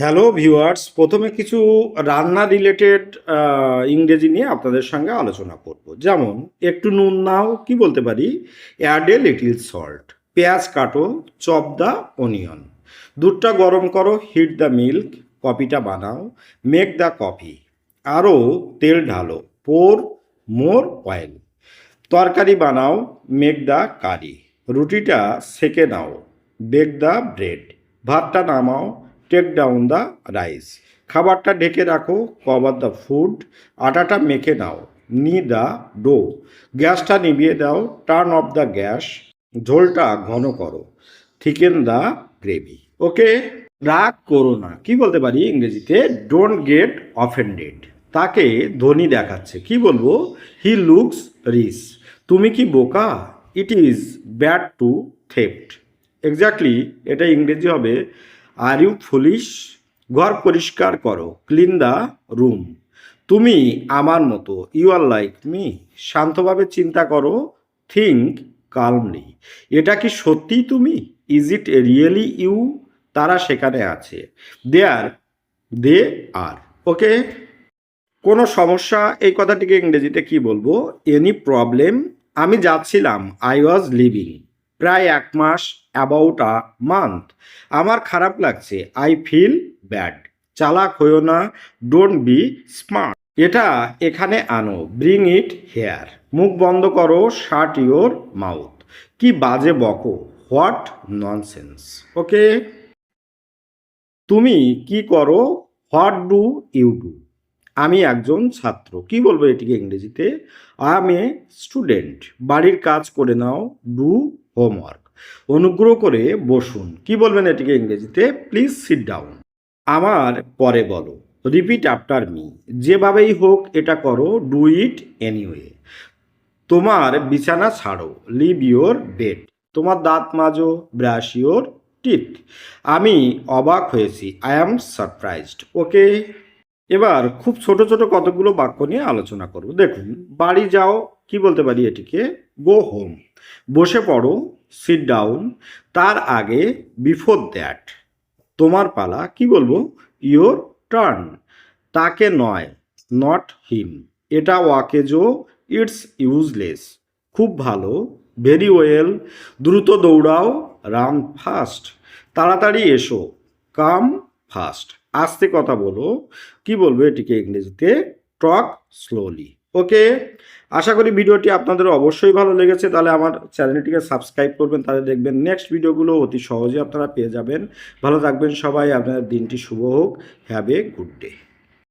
Hello viewers, প্রথমে কিছু রান্না রিলেটেড ইংরেজি নিয়ে আপনাদের সঙ্গে আলোচনা করব। যেমন একটু নুন নাও, কি বলতে পারি? Add a little salt. পেঁয়াজ কাটো, চপ দ্য অনিয়ন। দুধটা গরম করো, হিট দ্য মিল্ক। কফিটা বানাও, মেক দ্য কফি। আরও তেল ঢালো, পোর মোর অয়েল। তরকারি বানাও, মেক দ্য কারি। রুটিটা সেকে নাও, বেক দ্য ব্রেড। ভাতটা নামাও, টেক ডাউন দ্য রাইস। খাবারটা ঢেকে রাখো, কভার দ্য ফুড। আটাটা মেখে নাও, নি দ্য ডো। গ্যাসটা নিভিয়ে দাও, টার্ন অফ দ্য গ্যাস। ঝোলটা ঘন করো, থিকেন দ্য গ্রেভি। ওকে, রাগ করো না, কি বলতে পারি ইংরেজিতে? Don't get offended. তাকে ধনী দেখাচ্ছে, কি বলবো? He looks rich. তুমি কি বোকা? It is bad to theft. Exactly, এটা ইংরেজি হবে আর ইউ ফুলিশ। ঘর পরিষ্কার করো, ক্লিন দ্য রুম। তুমি আমার মতো, ইউ আর লাইক মি। শান্তভাবে চিন্তা করো, থিঙ্ক কালমলি। এটা কি সত্যিই তুমি? Is it really you? তারা সেখানে আছে, দে আর। ওকে, কোনো সমস্যা, এই কথাটিকে ইংরেজিতে কি বলবো? Any problem? আমি যাচ্ছিলাম, আই ওয়াজ লিভিং। প্রায় 1 মাস, অ্যাবাউট আ মান্থ। আমার খারাপ লাগছে, আই ফিল ব্যাড। চালাক হইও না, ডোন্ট বি স্মার্ট। এটা এখানে আনো, ব্রিং ইট হেয়ার। মুখ বন্ধ করো, শাট ইয়োর মাউথ। কি বাজে বকো, হোয়াট ননসেন্স। ওকে, তুমি কি করো? What do you do? আমি একজন ছাত্র, কি বলবো এটিকে ইংরেজিতে? I am a student. বাড়ির কাজ করে নাও, ডু হোমওয়ার্ক। অনুগ্রহ করে বসুন, কি বলবেন এটিকে ইংরেজিতে? Please sit down. আমার পরে বলো, রিপিট আফটার মি। যেভাবেই হোক এটা করো, ডু ইট এনিওয়ে। তোমার বিছানা ছাড়ো, লিভ ইয়োর বেড। তোমার দাঁত মাজো, ব্রাশ ইয়োর টিথ। আমি অবাক হয়েছি, আই অ্যাম সারপ্রাইজড। ওকে, এবার খুব ছোট ছোট কতগুলো বাক্য নিয়ে আলোচনা করব। দেখুন, বাড়ি যাও, কি বলতে পারি এটিকে? Go home. বসে পড়ো, সিট ডাউন। তার আগে, বিফোর দ্যাট। তোমার পালা, কি বলবো? Your turn. তাকে নয়, নট হিম। এটা ওয়াকেজো, ইটস ইউজলেস। খুব ভালো, ভেরি ওয়েল। দ্রুত দৌড়াও, রান ফাস্ট। তাড়াতাড়ি এসো, কাম ফাস্ট। আস্তে কথা বলো, কি বলবো এটিকে ইংরেজিতে? টক স্লোলি। ওকে, আশা করি ভিডিওটি আপনাদের অবশ্যই ভালো লেগেছে। তাহলে আমার চ্যানেলটিকে সাবস্ক্রাইব করবেন, তাহলে দেখবেন নেক্সট ভিডিওগুলো অতি সহজে আপনারা পেয়ে যাবেন। ভালো থাকবেন সবাই, আপনাদের দিনটি শুভ হোক। Have a good day.